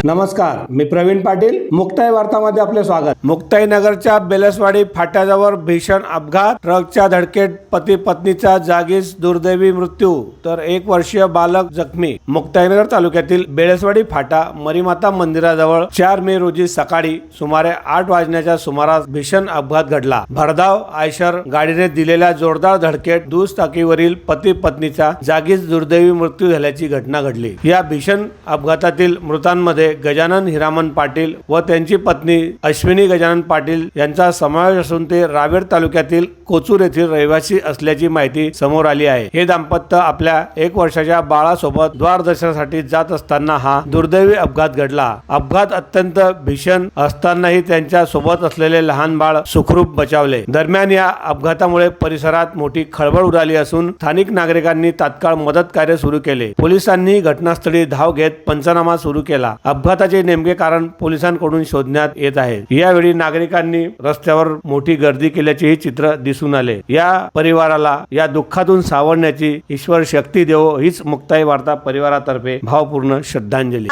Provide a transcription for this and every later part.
नमस्कार, मी प्रवीण पाटील. मुक्ताई वार्तामध्ये आपले स्वागत. मुक्ताई नगरच्या बेलसवाडी फाट्याजवळ भीषण अपघात. ट्रकच्या धडकेत पती पत्नीचा जागीच दुर्दैवी मृत्यू तर 1 वर्षीय बालक जखमी. मुक्ताईनगर तालुक्यातील बेलसवाडी फाटा मरीमाता मंदिराजवळ 4 मे रोजी सकाळी सुमारे 8 वाजण्याच्या सुमारास भीषण अपघात घडला. भरधाव आयशर गाडीने दिलेल्या जोरदार धडकेत दुचाकीवरील पती पत्नीचा जागीच दुर्दैवी मृत्यू झाल्याची घटना घडली. या भीषण अपघातातील मृतांमध्ये गजानन हिरामन पाटील व त्यांची पत्नी अश्विनी गजानन पाटील यांचा समावेश असून ते रावेर तालुक्यातील कोचूर येथील रहिवासी असल्याची माहिती समोर आली आहे. हे दाम्पत्य आपल्या 1 वर्षाच्या बाळासोबत द्वार दर्शनासाठी जात असताना हा दुर्दैवी अपघात घडला. अपघात अत्यंत भीषण असतानाही त्यांच्या सोबत असलेले लहान बाळ सुखरूप बचावले. दरम्यान या अपघातामुळे परिसरात मोठी खळबळ उडाली असून स्थानिक नागरिकांनी तात्काळ मदत कार्य सुरू केले. पोलिसांनी घटनास्थळी धाव घेत पंचनामा सुरू केला. अपघाताचे नेमके कारण पोलिसांकडून शोधण्यात येत आहे. यावेळी नागरिकांनी रस्त्यावर मोठी गर्दी केल्याचेही चित्र दिसून आले. या परिवाराला या दुःखातून सावरण्याची ईश्वर शक्ती देवो हीच मुक्ताई वार्ता परिवारातर्फे भावपूर्ण श्रद्धांजली.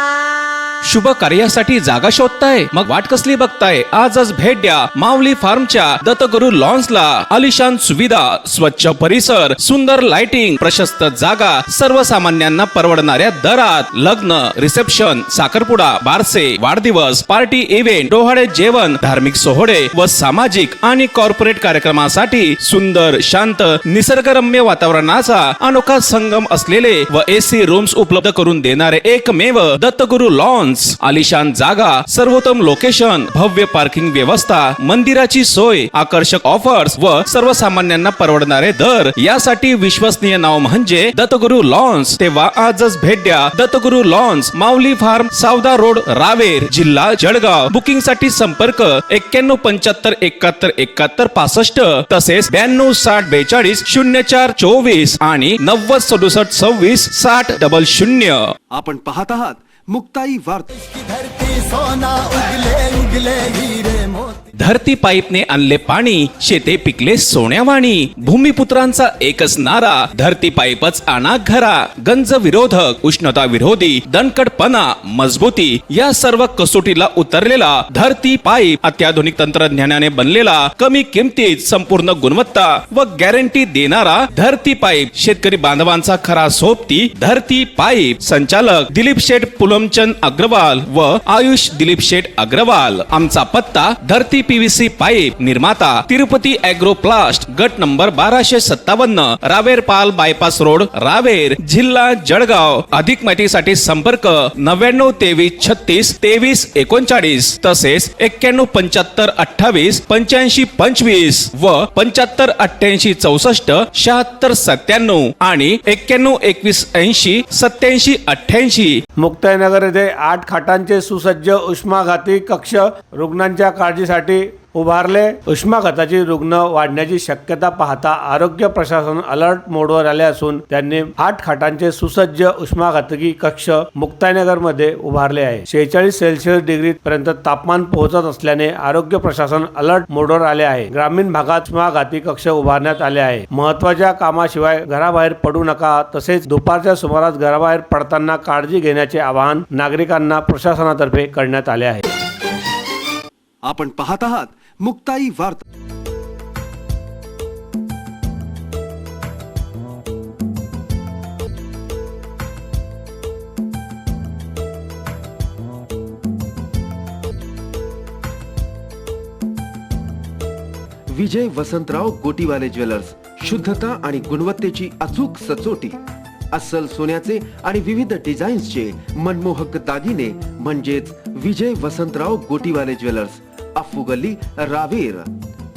शुभ कार्यासाठी जागा शोधताय? मग वाट कसली बघताय? आजच भेट द्या माऊली फार्मच्या दत्तगुरु लॉन्सला. आलिशान सुविधा, स्वच्छ परिसर, सुंदर लाइटिंग, प्रशस्त जागा, सर्वसामान्यांना परवडणाऱ्या दरात. लग्न, रिसेप्शन, साखरपुडा, बारसे, वाढदिवस, पार्टी इव्हेंट, डोहाळे जेवण, धार्मिक सोहळे व सामाजिक आणि कॉर्पोरेट कार्यक्रमासाठी सुंदर, शांत, निसर्गरम्य वातावरणाचा अनोखा संगम असलेले व एसी रूम्स उपलब्ध करून देणारे एकमेव दत्तगुरु लॉन्स. आलिशान जागा, सर्वोत्तम लोकेशन, भव्य पार्किंग व्यवस्था, मंदिराची सोय, आकर्षक ऑफर्स व सर्वसामान्यांना परवडणारे दर यासाठी विश्वसनीय नाव म्हणजे दत्तगुरु लॉन्स. तेव्हा आजच भेट द्या दत्तगुरु लॉन्स, माऊली फार्म, सावदा रोड, रावेर, जिल्हा जळगाव. बुकिंग साठी संपर्क 91 75 71 71 65 तसेच 92 60 42 04 24 आणि 90 67 26 60 00. आपण पाहत आहात मुक्ताई वार्ता. धरती पाईपने आणले पाणी, शेते पिकले सोन्यावाणी. भूमिपुत्रांचा एकच नारा, धरती पाईपच आणा घरा. गंज विरोधक, उष्णता विरोधी, दणकटपणा, मजबूती या सर्व कसोटीला उतरलेला धरती पाईप. अत्याधुनिक तंत्रज्ञानाने बनलेला, कमी किमतीत संपूर्ण गुणवत्ता व गॅरंटी देणारा धरती पाईप. शेतकरी बांधवांचा खरा सोबती धरती पाईप. संचालक दिलीप शेठ पुलमचंद अग्रवाल व आयुष दिलीप शेठ अग्रवाल. आमचा पत्ता धरती पीव्हीसी पाईप, निर्माता तिरुपती ॲग्रो प्लास्ट, गट नंबर 1257, रावेर पाल बायपास रोड, रावेर, जिल्हा जळगाव. अधिक माहितीसाठी संपर्क 99 23 36 23 39 तसेच 91 75 28 85 25 व 75 88 64 76 97 आणि 91 21 80 87 88. मुक्ताईनगर येथे 8 खाटांचे सुसज्ज उष्माघाती कक्ष रुग्णांच्या काळजीसाठी उभारले. उष्माघाताची रुग्ण वाढण्याची शक्यता पाहता आरोग्य प्रशासन अलर्ट मोडवर आले असून त्यांनी 8 खाटांचे सुसज्ज उष्माघातकी कक्ष मुक्ताईनगर मध्ये उभारले आहे. 46 सेल्सिअस डिग्री पर्यंत तापमान पोहोचत असल्याने आरोग्य प्रशासन अलर्ट मोडवर आले आहे. ग्रामीण भागात उष्माघाती कक्ष उभारण्यात आले आहे. महत्वाच्या कामाशिवाय घराबाहेर पडू नका. तसेच दुपारच्या सुमारास घराबाहेर पडताना काळजी घेण्याचे आवाहन नागरिकांना प्रशासनातर्फे करण्यात आले आहे. आपण पाहत आहात मुक्ताई वार्ता. विजय वसंतराव गोटीवाले ज्वेलर्स, शुद्धता आणि गुणवत्तेची अचूक सचोटी. अस्सल सोन्याचे आणि विविध डिझाईन्सचे मनमोहक दागिने म्हणजेच विजय वसंतराव गोटीवाले ज्वेलर्स, अफू गल्ली, रावेर.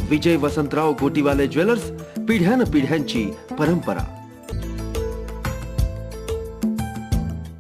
विजय वसंतराव गोटीवाले ज्वेलर्स, पिढ्यानपिढ्यांची परंपरा.